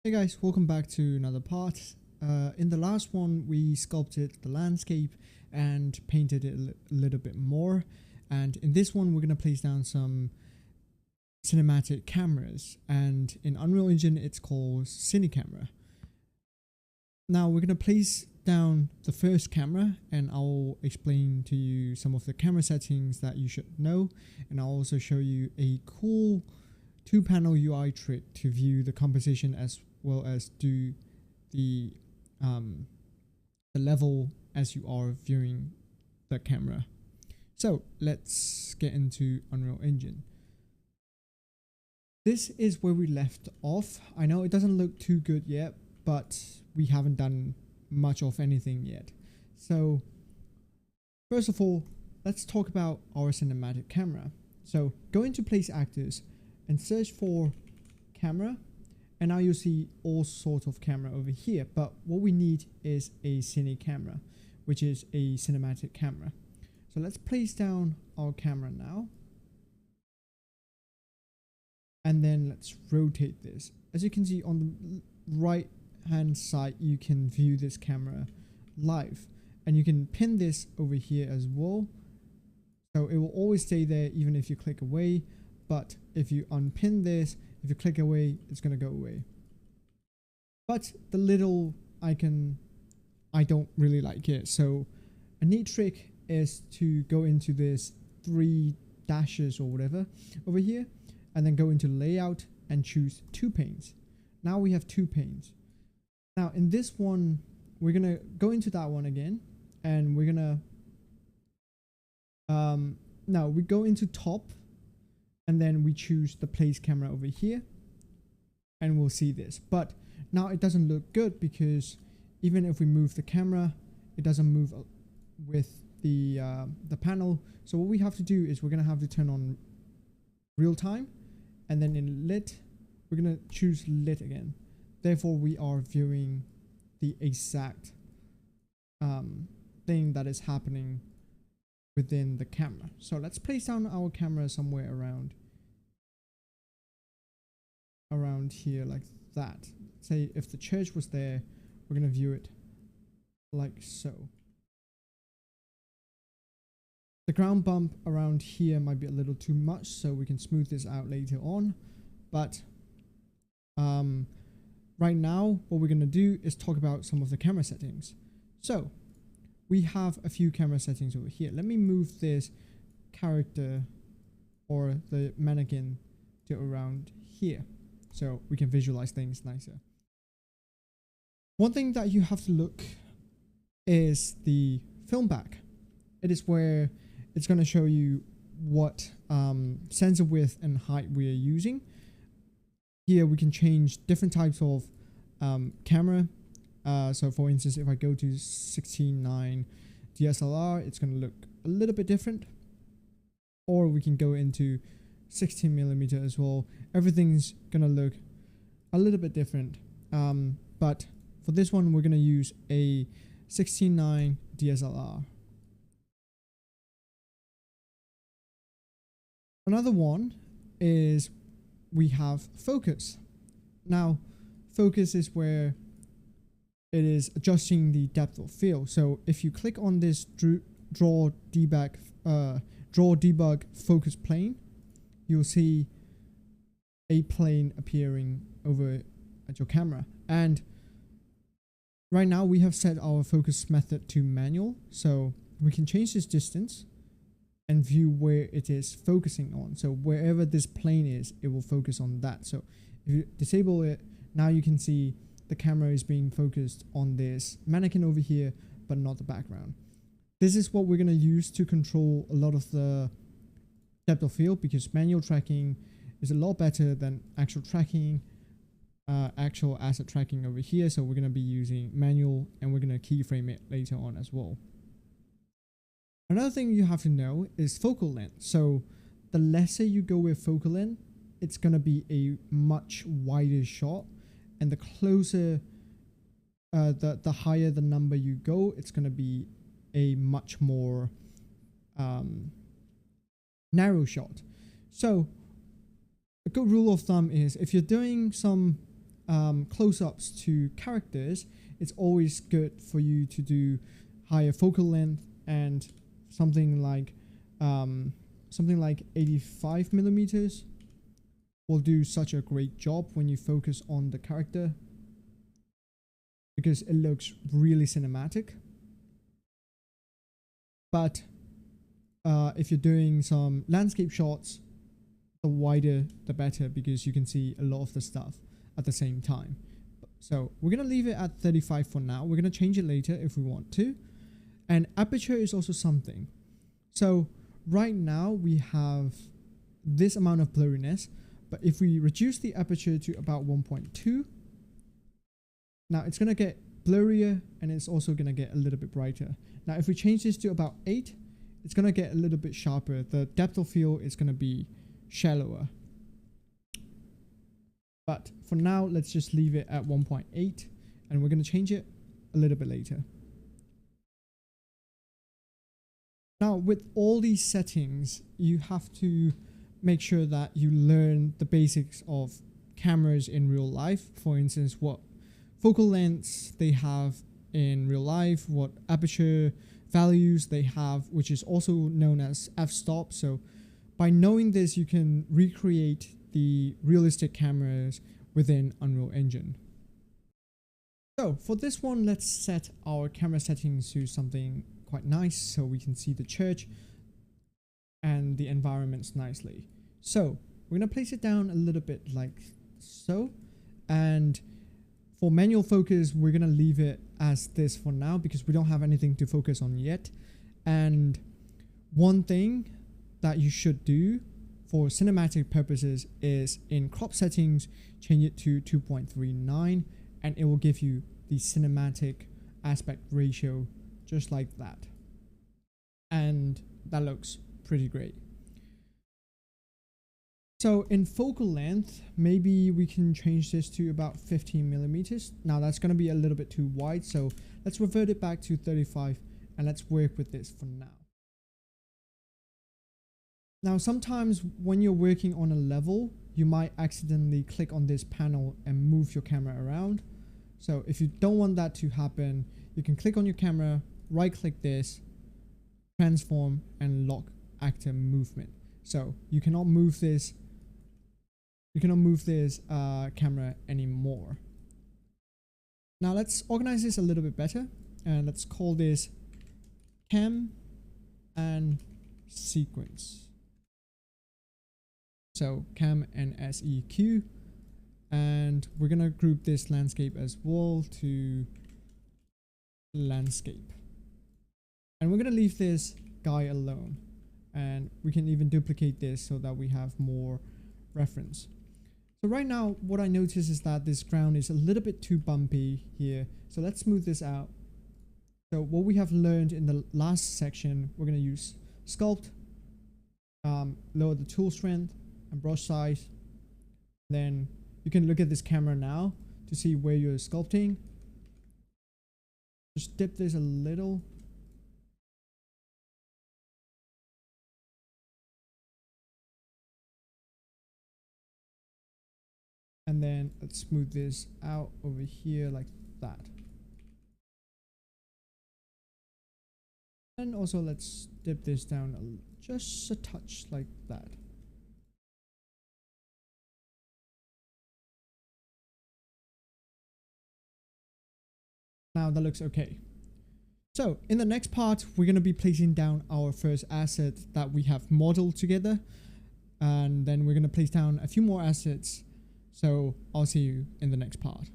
Hey guys, welcome back to another part. In the last one, we sculpted the landscape and painted it a little bit more. And in this one, we're going to place down some cinematic cameras. And in Unreal Engine, it's called Cine camera. Now we're going to place down the first camera, and I'll explain to you some of the camera settings that you should know. And I'll also show you a cool two-panel UI trick to view the composition as well as do the level as you are viewing the camera. So let's get into Unreal Engine. This is where we left off. I know it doesn't look too good yet, but we haven't done much of anything yet. So first of all, let's talk about our cinematic camera. So go into Place Actors and search for camera, and now you'll see all sorts of camera over here, but what we need is a Cine camera, which is a cinematic camera. So let's place down our camera now, and then let's rotate this. As you can see on the right hand side, you can view this camera live, and you can pin this over here as well, so it will always stay there even if you click away. But if you unpin this, if you click away, it's going to go away. But the little icon, I don't really like it. So a neat trick is to go into this 3 dashes or whatever over here, and then go into layout and choose 2 panes. Now we have 2 panes. Now in this one, we're going to go into that one again, and we're going to, now we go into top, and then we choose the place camera over here, and we'll see this. But now it doesn't look good because even if we move the camera, it doesn't move with the panel. So what we have to do is we're gonna have to turn on real time, and then in lit, we're gonna choose lit again. Therefore, we are viewing the exact thing that is happening within the camera. So let's place down our camera somewhere around here like that. Say if the church was there, we're gonna view it like so. The ground bump around here might be a little too much, so we can smooth this out later on. But right now, what we're gonna do is talk about some of the camera settings. So we have a few camera settings over here. Let me move this character or the mannequin to around here so we can visualize things nicer. One thing that you have to look is the film back. It is where it's going to show you what sensor width and height we are using. Here we can change different types of camera. So for instance, if I go to 16:9 DSLR, it's going to look a little bit different. Or we can go into 16mm as well. Everything's going to look a little bit different. But for this one, we're going to use a 16:9 DSLR. Another one is we have focus. Now, focus is where it is adjusting the depth of field. So if you click on this draw debug focus plane, you'll see a plane appearing over at your camera. And right now we have set our focus method to manual, so we can change this distance and view where it is focusing on. So wherever this plane is, it will focus on that. So if you disable it, now you can see the camera is being focused on this mannequin over here, but not the background. This is what we're going to use to control a lot of the depth of field, because manual tracking is a lot better than actual tracking, actual asset tracking over here. So we're going to be using manual, and we're going to keyframe it later on as well. Another thing you have to know is focal length. So the lesser you go with focal length, it's going to be a much wider shot. And the closer, the higher the number you go, it's going to be a much more narrow shot. So a good rule of thumb is if you're doing some close-ups to characters, it's always good for you to do higher focal length, and something like 85 millimeters will do such a great job when you focus on the character, because it looks really cinematic. But if you're doing some landscape shots, the wider the better, because you can see a lot of the stuff at the same time. So we're gonna leave it at 35 for now. We're gonna change it later if we want to. And aperture is also something. So right now we have this amount of blurriness, but if we reduce the aperture to about 1.2, now it's gonna get blurrier, and it's also gonna get a little bit brighter. Now if we change this to about 8, it's gonna get a little bit sharper. The depth of field is gonna be shallower. But for now, let's just leave it at 1.8, and we're gonna change it a little bit later. Now with all these settings, you have to make sure that you learn the basics of cameras in real life. For instance, what focal lengths they have in real life, what aperture values they have, which is also known as f-stop. So by knowing this, you can recreate the realistic cameras within Unreal Engine. So for this one, let's set our camera settings to something quite nice so we can see the church and the environments nicely. So we're going to place it down a little bit like so, and for manual focus, we're going to leave it as this for now because we don't have anything to focus on yet. And one thing that you should do for cinematic purposes is in crop settings, change it to 2.39, and it will give you the cinematic aspect ratio just like that. And that looks pretty great. So in focal length, maybe we can change this to about 15 millimeters. Now that's going to be a little bit too wide, so let's revert it back to 35, and let's work with this for now. Now sometimes when you're working on a level, you might accidentally click on this panel and move your camera around. So if you don't want that to happen, you can click on your camera, right click this, transform, and lock actor movement. So you cannot move this camera anymore. Now let's organize this a little bit better, and let's call this cam and sequence. So cam and seq, and we're gonna group this landscape as well to landscape, and we're gonna leave this guy alone, and we can even duplicate this so that we have more reference. So right now what I notice is that this ground is a little bit too bumpy here, so let's smooth this out. So what we have learned in the last section, we're going to use sculpt, lower the tool strength and brush size. Then you can look at this camera now to see where you're sculpting. Just dip this a little. And then let's smooth this out over here like that. And also let's dip this down just a touch like that. Now that looks okay. So in the next part, we're going to be placing down our first asset that we have modeled together. And then we're going to place down a few more assets. So I'll see you in the next part.